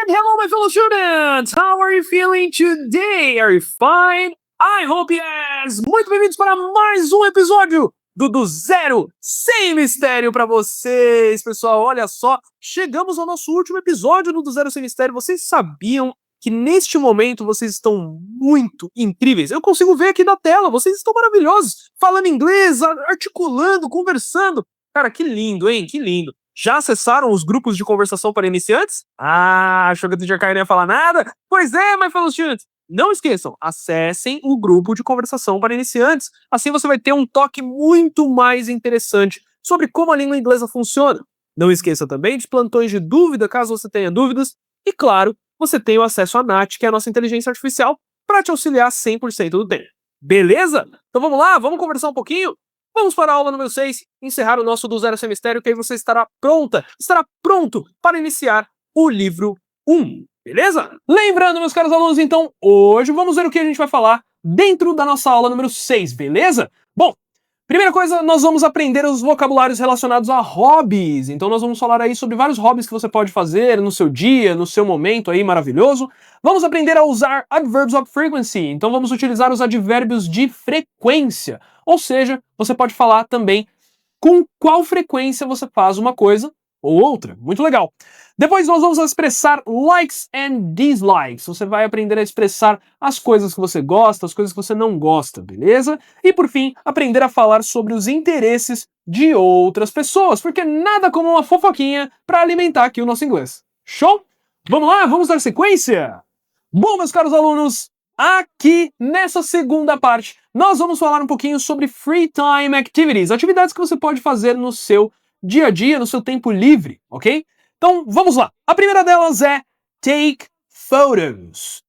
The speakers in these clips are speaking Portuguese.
Hello, my fellow students! How are you feeling today? Are you fine? I hope yes! Muito bem-vindos para mais um episódio do Zero Sem Mistério para vocês, pessoal. Olha só, chegamos ao nosso último episódio do Zero Sem Mistério. Vocês sabiam que neste momento vocês estão muito incríveis? Eu consigo ver aqui na tela, vocês estão maravilhosos, falando inglês, articulando, conversando. Cara, que lindo, hein? Que lindo. Já acessaram os grupos de conversação para iniciantes? Ah, achou que o Teacher Kai não ia falar nada? Pois é, my fellow students. Não esqueçam, acessem o grupo de conversação para iniciantes. Assim você vai ter um toque muito mais interessante sobre como a língua inglesa funciona. Não esqueça também de plantões de dúvida, caso você tenha dúvidas. E claro, você tem o acesso à Nath, que é a nossa inteligência artificial, para te auxiliar 100% do tempo. Beleza? Então vamos lá, vamos conversar um pouquinho? Vamos para a aula número 6, encerrar o nosso do Zero Sem Mistério, que aí você estará pronto para iniciar o livro 1, beleza? Lembrando, meus caros alunos, então, hoje vamos ver o que a gente vai falar dentro da nossa aula número 6, beleza? Bom, primeira coisa, nós vamos aprender os vocabulários relacionados a hobbies. Então nós vamos falar aí sobre vários hobbies que você pode fazer no seu dia, no seu momento aí maravilhoso. Vamos aprender a usar adverbs of frequency. Então vamos utilizar os advérbios de frequência. Ou seja, você pode falar também com qual frequência você faz uma coisa ou outra. Muito legal. Depois nós vamos expressar likes and dislikes. Você vai aprender a expressar as coisas que você gosta, as coisas que você não gosta, beleza? E por fim, aprender a falar sobre os interesses de outras pessoas, porque nada como uma fofoquinha para alimentar aqui o nosso inglês. Show? Vamos lá, vamos dar sequência? Bom, meus caros alunos, aqui nessa segunda parte, nós vamos falar um pouquinho sobre free time activities, atividades que você pode fazer no seu dia a dia, no seu tempo livre, ok? Então, vamos lá. A primeira delas é take photos.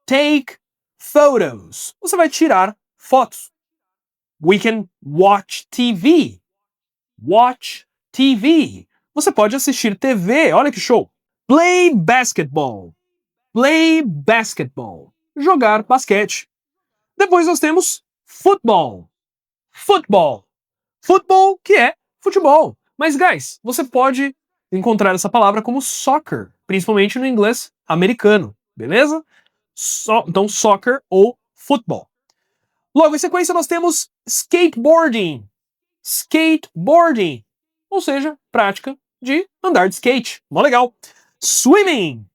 Take photos. Você vai tirar fotos. We can watch TV. Watch TV. Você pode assistir TV. Olha que show. Play basketball. Play basketball. Jogar basquete. Depois nós temos football. Football. Football, que é futebol. Mas, guys, você pode encontrar essa palavra como soccer, principalmente no inglês americano, beleza? Então, soccer ou futebol. Logo em sequência, nós temos skateboarding. Skateboarding. Ou seja, prática de andar de skate. Mó legal. Swimming.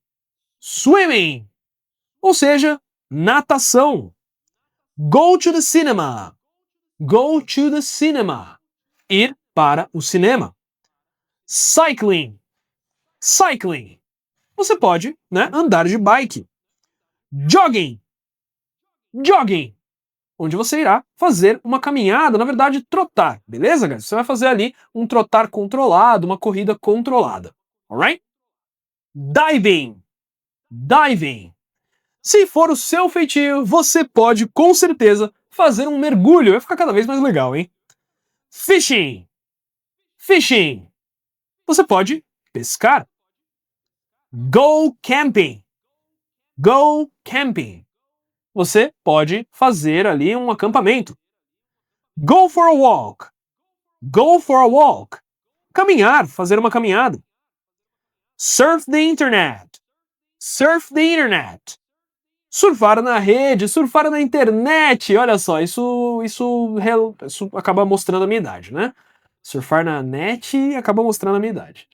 Swimming. Ou seja, natação. Go to the cinema. Go to the cinema. Ir para o cinema. Cycling. Cycling. Você pode, andar de bike. Jogging. Jogging. Onde você irá fazer uma caminhada, na verdade, trotar. Beleza, guys? Você vai fazer ali um trotar controlado, uma corrida controlada. Alright? Diving. Diving. Se for o seu feitio, você pode, com certeza, fazer um mergulho. Vai ficar cada vez mais legal, hein? Fishing. Fishing. Você pode pescar. Go camping. Go camping. Você pode fazer ali um acampamento. Go for a walk. Go for a walk. Caminhar, fazer uma caminhada. Surf the internet. Surf the internet. Surfar na rede, surfar na internet. Olha só, isso acaba mostrando a minha idade, né? Surfar na net acaba mostrando a minha idade,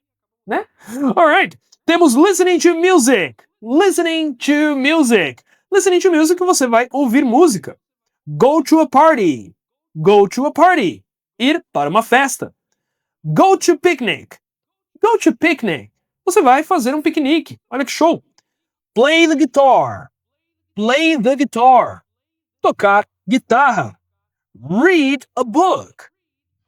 né? Alright. Temos listening to music. Listening to music. Listening to music, você vai ouvir música. Go to a party. Go to a party. Ir para uma festa. Go to picnic. Go to picnic. Você vai fazer um piquenique. Olha que show. Play the guitar. Play the guitar. Tocar guitarra. Read a book.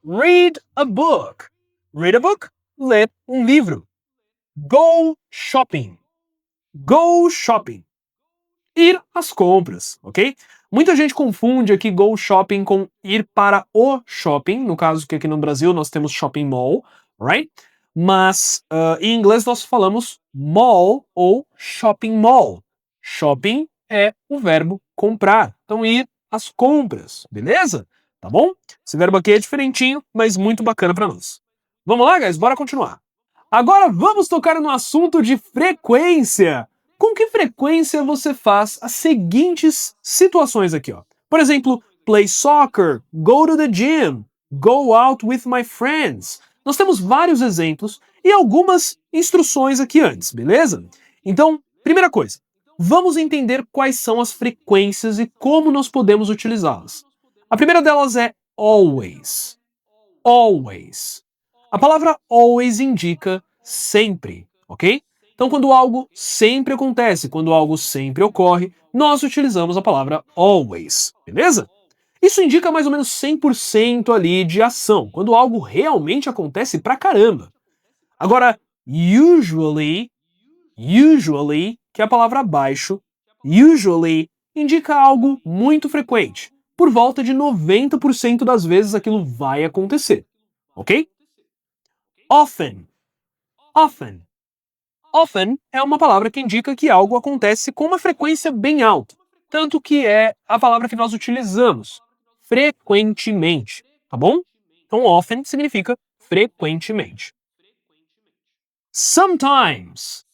Read a book. Read a book. Ler um livro. Go shopping. Go shopping. Ir às compras, ok? Muita gente confunde aqui go shopping com ir para o shopping. No caso que aqui no Brasil nós temos shopping mall, right? Mas em inglês nós falamos mall ou shopping mall. Shopping é o verbo comprar. Então, ir às compras, beleza? Tá bom? Esse verbo aqui é diferentinho, mas muito bacana para nós. Vamos lá, guys? Bora continuar. Agora vamos tocar no assunto de frequência. Com que frequência você faz as seguintes situações aqui, ó? Por exemplo, play soccer, go to the gym, go out with my friends. Nós temos vários exemplos e algumas instruções aqui antes, beleza? Então, primeira coisa, vamos entender quais são as frequências e como nós podemos utilizá-las. A primeira delas é always. Always. A palavra always indica sempre, ok? Então, quando algo sempre acontece, quando algo sempre ocorre, nós utilizamos a palavra always, beleza? Isso indica mais ou menos 100% ali de ação, quando algo realmente acontece pra caramba. Agora, usually, que é a palavra abaixo, usually indica algo muito frequente. Por volta de 90% das vezes aquilo vai acontecer, ok? Often. Often. Often é uma palavra que indica que algo acontece com uma frequência bem alta, tanto que é a palavra que nós utilizamos, frequentemente, tá bom? Então, often significa frequentemente. Sometimes.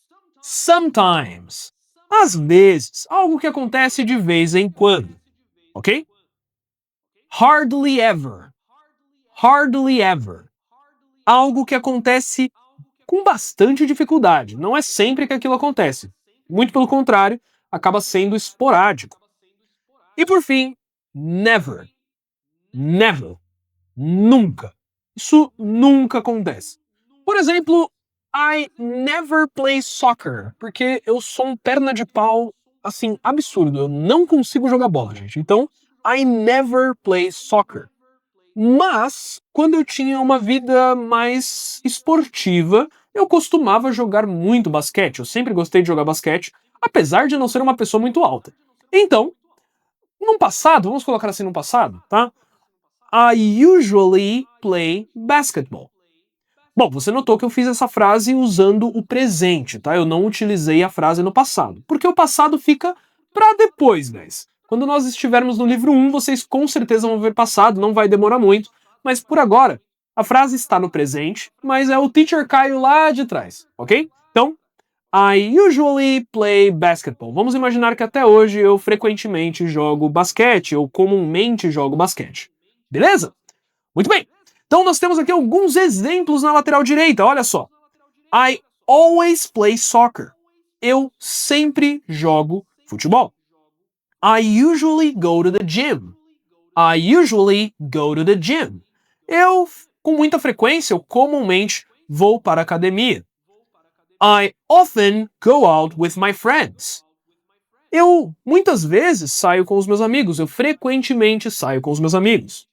Sometimes. Às vezes, algo que acontece de vez em quando, ok? Hardly ever. Hardly ever. Algo que acontece com bastante dificuldade. Não é sempre que aquilo acontece. Muito pelo contrário, acaba sendo esporádico. E por fim, never. Never. Nunca. Isso nunca acontece. Por exemplo, I never play soccer, porque eu sou um perna de pau, assim, absurdo. Eu não consigo jogar bola, gente. Então, I never play soccer. Mas, quando eu tinha uma vida mais esportiva, eu costumava jogar muito basquete. Eu sempre gostei de jogar basquete, apesar de não ser uma pessoa muito alta. Então, no passado, vamos colocar assim no passado, tá? I usually play basketball. Bom, você notou que eu fiz essa frase usando o presente, tá? Eu não utilizei a frase no passado, porque o passado fica pra depois, guys. Quando nós estivermos no livro 1, vocês com certeza vão ver passado, não vai demorar muito, mas por agora, a frase está no presente, mas é o Teacher Caio lá de trás, ok? Então, I usually play basketball. Vamos imaginar que até hoje eu frequentemente jogo basquete, ou comumente jogo basquete. Beleza? Muito bem. Então nós temos aqui alguns exemplos na lateral direita, olha só. I always play soccer. Eu sempre jogo futebol. I usually go to the gym. I usually go to the gym. Eu, com muita frequência, eu comumente vou para a academia. I often go out with my friends. Eu, muitas vezes, saio com os meus amigos. Eu frequentemente saio com os meus amigos.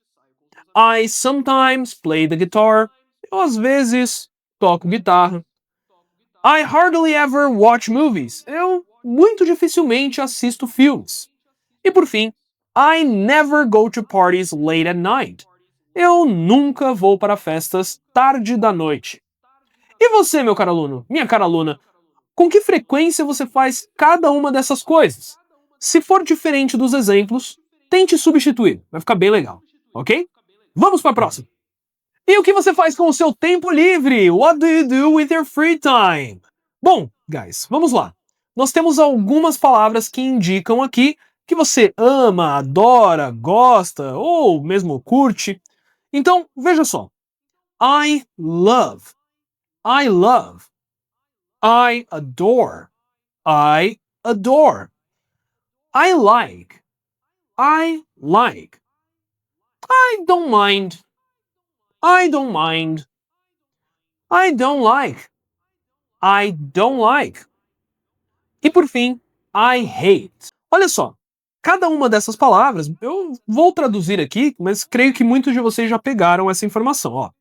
I sometimes play the guitar. Eu, às vezes, toco guitarra. I hardly ever watch movies. Eu, muito dificilmente, assisto filmes. E por fim, I never go to parties late at night. Eu nunca vou para festas tarde da noite. E você, meu caro aluno, minha cara aluna, com que frequência você faz cada uma dessas coisas? Se for diferente dos exemplos, tente substituir, vai ficar bem legal, ok? Vamos para a próxima. E o que você faz com o seu tempo livre? What do you do with your free time? Bom, guys, vamos lá. Nós temos algumas palavras que indicam aqui que você ama, adora, gosta ou mesmo curte. Então, veja só. I love. I love. I adore. I adore. I like. I like. I don't mind. I don't mind. I don't like. I don't like. E por fim, I hate. Olha só, cada uma dessas palavras, eu vou traduzir aqui, mas creio que muitos de vocês já pegaram essa informação, ó.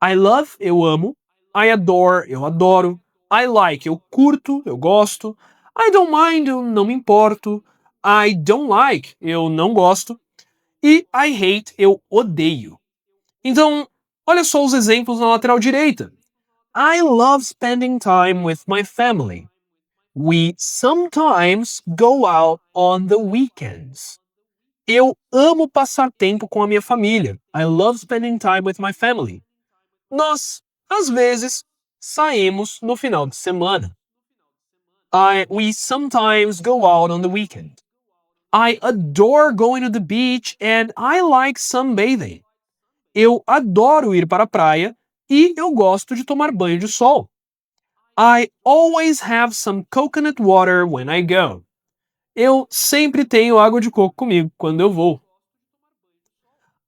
I love, eu amo. I adore, eu adoro. I like, eu curto, eu gosto. I don't mind, eu não me importo. I don't like, eu não gosto. E I hate, eu odeio. Então, olha só os exemplos na lateral direita. I love spending time with my family. We sometimes go out on the weekends. Eu amo passar tempo com a minha família. I love spending time with my family. Nós, às vezes, saímos no final de semana. We sometimes go out on the weekend. I adore going to the beach and I like sunbathing. Eu adoro ir para a praia e eu gosto de tomar banho de sol. I always have some coconut water when I go. Eu sempre tenho água de coco comigo quando eu vou.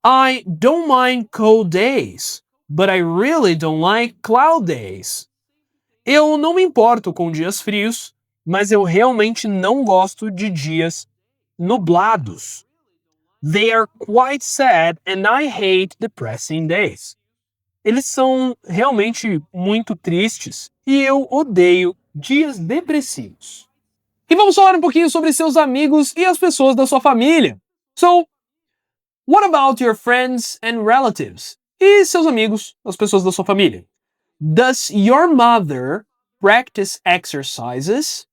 I don't mind cold days, but I really don't like cloud days. Eu não me importo com dias frios, mas eu realmente não gosto de dias nublados. They are quite sad and I hate depressing days. Eles são realmente muito tristes e eu odeio dias depressivos. E vamos falar um pouquinho sobre seus amigos e as pessoas da sua família. So, what about your friends and relatives? E seus amigos, as pessoas da sua família? Does your mother practice exercises?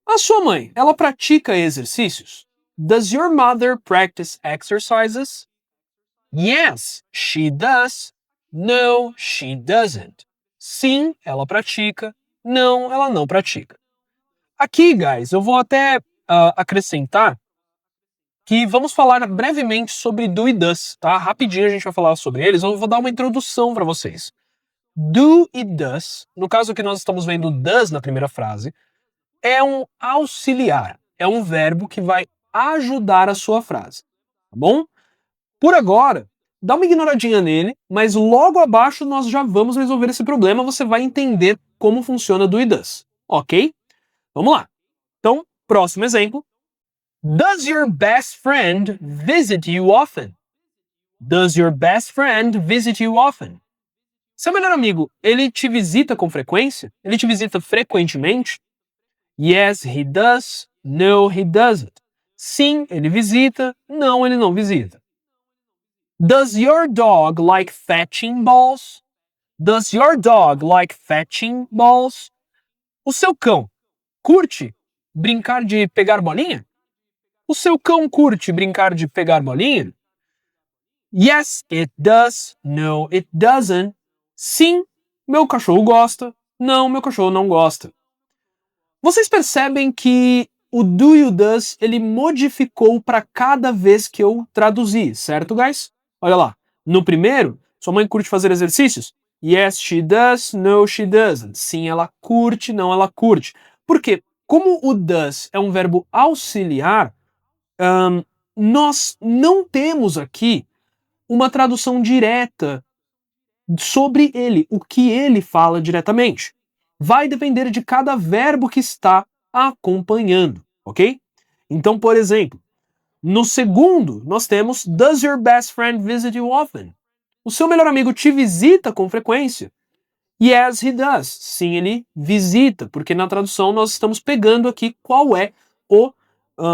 A sua mãe, ela pratica exercícios? Does your mother practice exercises? Yes, she does. No, she doesn't. Sim, ela pratica. Não, ela não pratica. Aqui, guys, eu vou até acrescentar que vamos falar brevemente sobre do e does, tá? Rapidinho a gente vai falar sobre eles, eu vou dar uma introdução para vocês. Do e does, no caso aqui nós estamos vendo does na primeira frase, é um auxiliar, é um verbo que vai ajudar a sua frase, tá bom? Por agora, dá uma ignoradinha nele, mas logo abaixo nós já vamos resolver esse problema, você vai entender como funciona do e does, ok? Vamos lá. Então, próximo exemplo. Does your best friend visit you often? Does your best friend visit you often? Seu melhor amigo, ele te visita com frequência? Ele te visita frequentemente? Yes, he does. No, he doesn't. Sim, ele visita. Não, ele não visita. Does your dog like fetching balls? Does your dog like fetching balls? O seu cão curte brincar de pegar bolinha? O seu cão curte brincar de pegar bolinha? Yes, it does. No, it doesn't. Sim, meu cachorro gosta. Não, meu cachorro não gosta. Vocês percebem que o do e o does, ele modificou para cada vez que eu traduzi, certo, guys? Olha lá. No primeiro, sua mãe curte fazer exercícios? Yes, she does. No, she doesn't. Sim, ela curte. Não, ela curte. Por quê? Como o does é um verbo auxiliar, nós não temos aqui uma tradução direta sobre ele, o que ele fala diretamente. Vai depender de cada verbo que está acompanhando, ok? Então, por exemplo, no segundo, nós temos Does your best friend visit you often? O seu melhor amigo te visita com frequência? Yes, he does. Sim, ele visita, porque na tradução nós estamos pegando aqui qual é o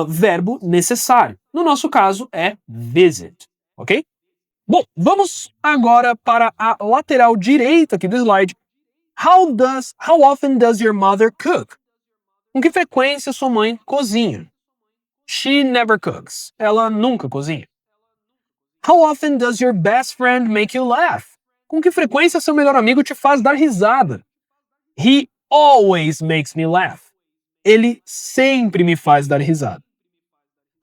verbo necessário. No nosso caso é visit, ok? Bom, vamos agora para a lateral direita aqui do slide. How often does your mother cook? Com que frequência sua mãe cozinha? She never cooks. Ela nunca cozinha. How often does your best friend make you laugh? Com que frequência seu melhor amigo te faz dar risada? He always makes me laugh. Ele sempre me faz dar risada.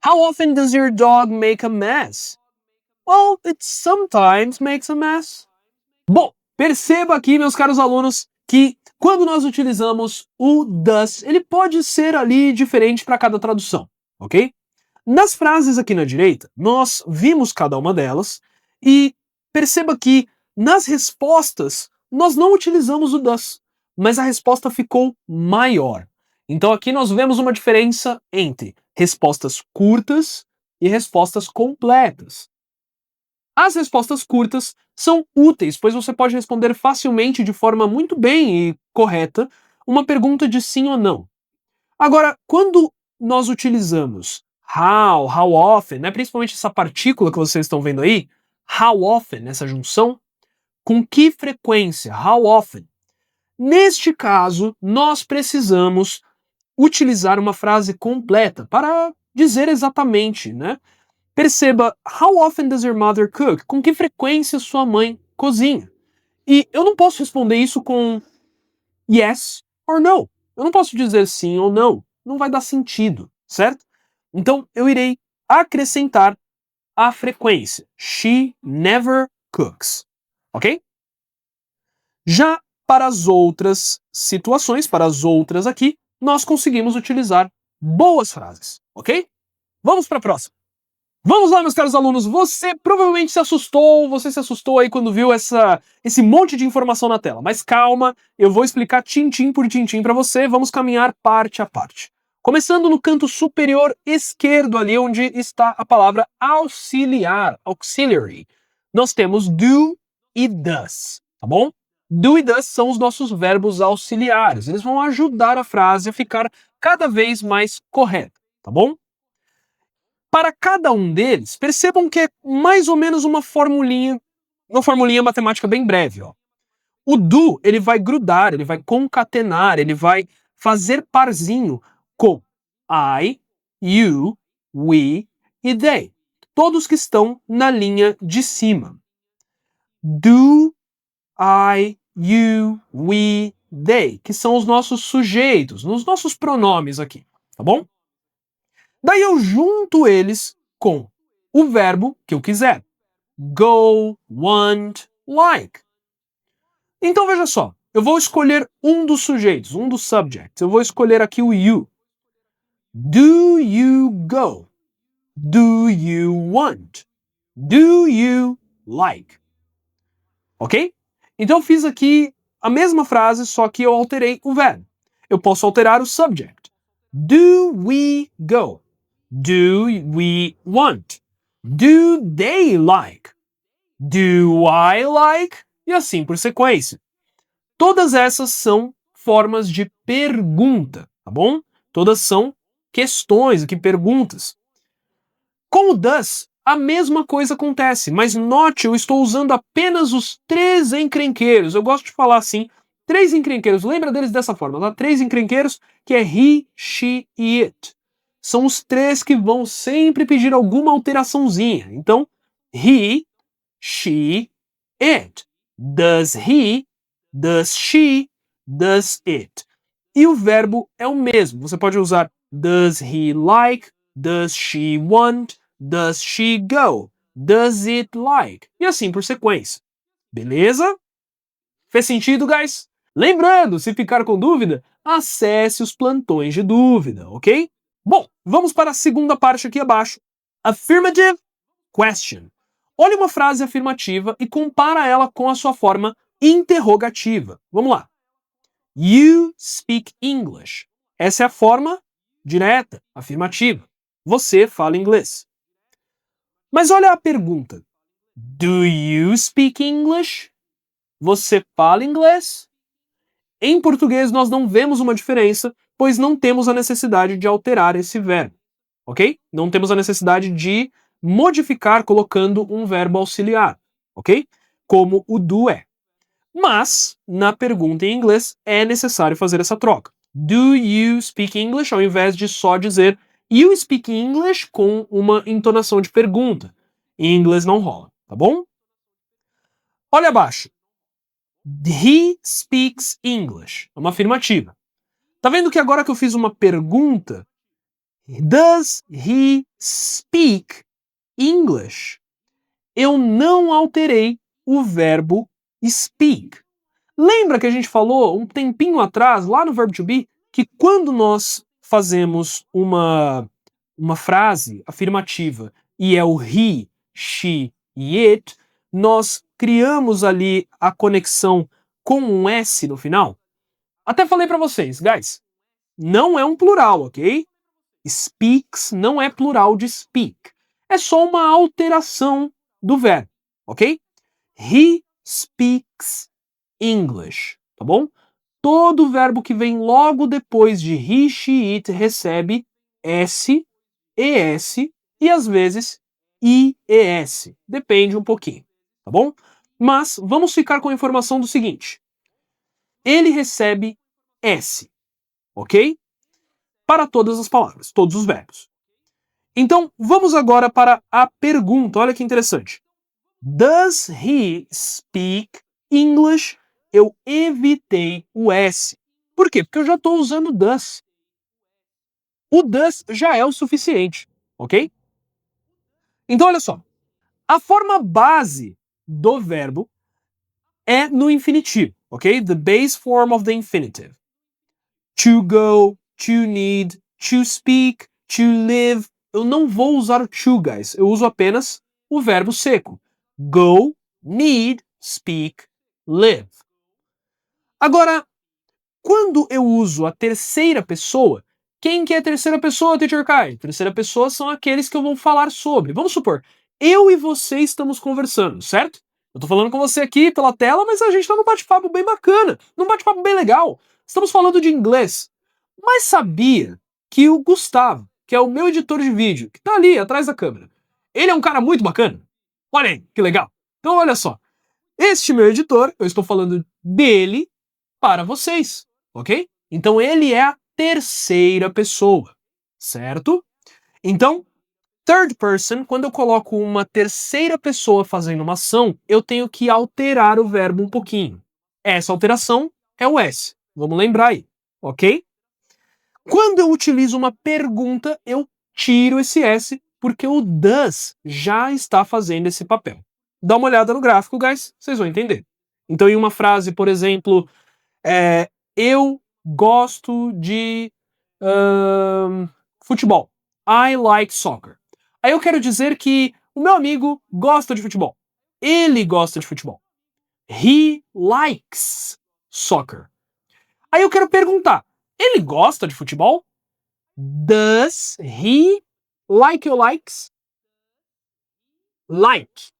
How often does your dog make a mess? Well, it sometimes makes a mess. Bom, perceba aqui, meus caros alunos, que quando nós utilizamos o does, ele pode ser ali diferente para cada tradução, ok? Nas frases aqui na direita, nós vimos cada uma delas e perceba que nas respostas nós não utilizamos o does, mas a resposta ficou maior. Então aqui nós vemos uma diferença entre respostas curtas e respostas completas. As respostas curtas são úteis, pois você pode responder facilmente de forma muito bem e correta uma pergunta de sim ou não. Agora, quando nós utilizamos how often, né, principalmente essa partícula que vocês estão vendo aí, how often, essa junção, com que frequência, how often? Neste caso, nós precisamos utilizar uma frase completa para dizer exatamente, né? Perceba, how often does your mother cook? Com que frequência sua mãe cozinha? E eu não posso responder isso com yes or no. Eu não posso dizer sim ou não. Não vai dar sentido, certo? Então, eu irei acrescentar a frequência. She never cooks. Ok? Já para as outras situações, para as outras aqui, nós conseguimos utilizar boas frases. Ok? Vamos para a próxima. Vamos lá, meus caros alunos, você provavelmente se assustou aí quando viu esse monte de informação na tela, mas calma, eu vou explicar tintim por tintim para você, vamos caminhar parte a parte. Começando no canto superior esquerdo ali, onde está a palavra auxiliar, auxiliary, nós temos do e does, tá bom? Do e does são os nossos verbos auxiliares, eles vão ajudar a frase a ficar cada vez mais correta, tá bom? Para cada um deles, percebam que é mais ou menos uma formulinha matemática bem breve. Ó. O do, ele vai grudar, ele vai concatenar, ele vai fazer parzinho com I, you, we e they. Todos que estão na linha de cima. Do, I, you, we, they, que são os nossos sujeitos, os nossos pronomes aqui, tá bom? Daí eu junto eles com o verbo que eu quiser. Go, want, like. Então veja só, eu vou escolher um dos sujeitos, um dos subjects. Eu vou escolher aqui o you. Do you go? Do you want? Do you like? Ok? Então eu fiz aqui a mesma frase, só que eu alterei o verbo. Eu posso alterar o subject. Do we go? Do we want? Do they like? Do I like? E assim por sequência. Todas essas são formas de pergunta, tá bom? Todas são questões aqui, perguntas. Com o does, a mesma coisa acontece, mas note, eu estou usando apenas os 3 encrenqueiros. Eu gosto de falar assim, 3 encrenqueiros. Lembra deles dessa forma, tá? 3 encrenqueiros, que é he, she e it. São os 3 que vão sempre pedir alguma alteraçãozinha. Então, he, she, it. Does he, does she, does it. E o verbo é o mesmo. Você pode usar does he like, does she want, does she go, does it like. E assim por sequência. Beleza? Fez sentido, guys? Lembrando, se ficar com dúvida, acesse os plantões de dúvida, ok? Bom, vamos para a segunda parte aqui abaixo. Affirmative question. Olhe uma frase afirmativa e compara ela com a sua forma interrogativa. Vamos lá. You speak English. Essa é a forma direta, afirmativa. Você fala inglês. Mas olha a pergunta. Do you speak English? Você fala inglês? Em português nós não vemos uma diferença, pois não temos a necessidade de alterar esse verbo, ok? Não temos a necessidade de modificar colocando um verbo auxiliar, ok? Como o do é. Mas, na pergunta em inglês, é necessário fazer essa troca. Do you speak English? Ao invés de só dizer you speak English com uma entonação de pergunta. Em inglês não rola, tá bom? Olha abaixo. He speaks English. É uma afirmativa. Tá vendo que agora que eu fiz uma pergunta, does he speak English? Eu não alterei o verbo speak. Lembra que a gente falou um tempinho atrás, lá no verbo to be, que quando nós fazemos uma frase afirmativa e é o he, she e it, nós criamos ali a conexão com um S no final? Até falei para vocês, guys, não é um plural, ok? Speaks não é plural de speak. É só uma alteração do verbo, ok? He speaks English, tá bom? Todo verbo que vem logo depois de he, she, it recebe S, ES e às vezes IES. Depende um pouquinho, tá bom? Mas vamos ficar com a informação do seguinte. Ele recebe S, ok? Para todas as palavras, todos os verbos. Então, vamos agora para a pergunta. Olha que interessante. Does he speak English? eu evitei o S. Por quê? Porque eu já estou usando does. O does já é o suficiente, ok? Então, olha só. A forma base do verbo é no infinitivo, ok? The base form of the infinitive. To go, to need, to speak, to live. Eu não vou usar o to, guys. Eu uso apenas o verbo seco. Go, need, speak, live. Agora, quando eu uso a terceira pessoa, quem que é a terceira pessoa, Teacher Kai? Terceira pessoa são aqueles que eu vou falar sobre. Vamos supor, eu e você estamos conversando, certo? Eu tô falando com você aqui pela tela, mas a gente tá num bate-papo bem bacana, num bate-papo bem legal. Estamos falando de inglês. Mas sabia que o Gustavo, que é o meu editor de vídeo, que tá ali atrás da câmera, ele é um cara muito bacana? Olha aí, que legal. Então olha só, este meu editor, eu estou falando dele para vocês, ok? Então ele é a terceira pessoa, certo? Então, third person, quando eu coloco uma terceira pessoa fazendo uma ação, eu tenho que alterar o verbo um pouquinho. Essa alteração é o S. Vamos lembrar aí, ok? Quando eu utilizo uma pergunta, eu tiro esse S, porque o does já está fazendo esse papel. Dá uma olhada no gráfico, guys, vocês vão entender. Então, em uma frase, por exemplo, eu gosto de futebol. I like soccer. Aí eu quero dizer que o meu amigo gosta de futebol. Ele gosta de futebol. He likes soccer. Aí eu quero perguntar, ele gosta de futebol? Does he like or likes? Like.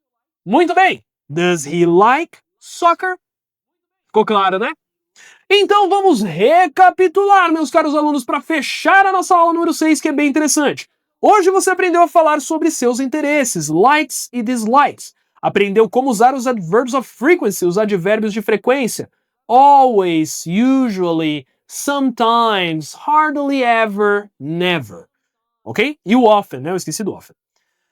Muito bem. Does he like soccer? Ficou claro, né? Então vamos recapitular, meus caros alunos, para fechar a nossa aula número 6, que é bem interessante. Hoje você aprendeu a falar sobre seus interesses, likes e dislikes. Aprendeu como usar os adverbs of frequency, os advérbios de frequência. Always, usually, sometimes, hardly ever, never. Ok? E o often, né? Eu esqueci do often.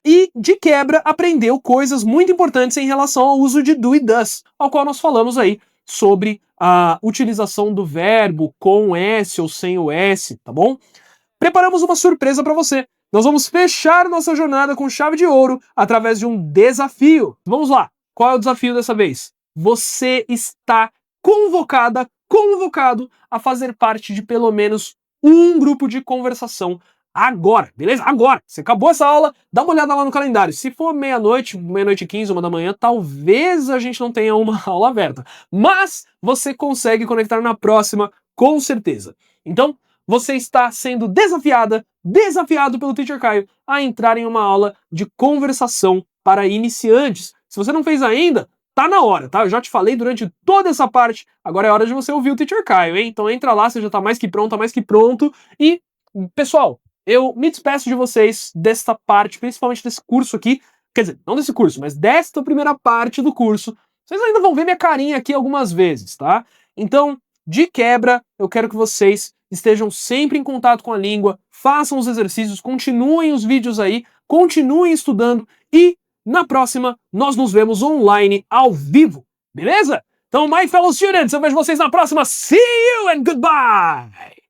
E, de quebra, aprendeu coisas muito importantes em relação ao uso de do e does, ao qual nós falamos aí sobre a utilização do verbo com o S ou sem o S, tá bom? Preparamos uma surpresa para você. Nós vamos fechar nossa jornada com chave de ouro através de um desafio. Vamos lá. Qual é o desafio dessa vez? Você está convocado a fazer parte de pelo menos um grupo de conversação agora, beleza? Agora! Você acabou essa aula, dá uma olhada lá no calendário. Se for meia-noite, meia-noite e 15, 1 da manhã, talvez a gente não tenha uma aula aberta. Mas você consegue conectar na próxima, com certeza. Então, você está sendo desafiado pelo Teacher Caio a entrar em uma aula de conversação para iniciantes. Se você não fez ainda, tá na hora, tá? Eu já te falei durante toda essa parte, agora é hora de você ouvir o Teacher Caio, hein? Então entra lá, você já tá mais que pronto. E, pessoal, eu me despeço de vocês desta parte, principalmente desse curso aqui. Quer dizer, não desse curso, mas desta primeira parte do curso. Vocês ainda vão ver minha carinha aqui algumas vezes, tá? Então, de quebra, eu quero que vocês estejam sempre em contato com a língua, façam os exercícios, continuem os vídeos aí, continuem estudando e na próxima nós nos vemos online, ao vivo, beleza? Então, my fellow students, eu vejo vocês na próxima. See you and goodbye!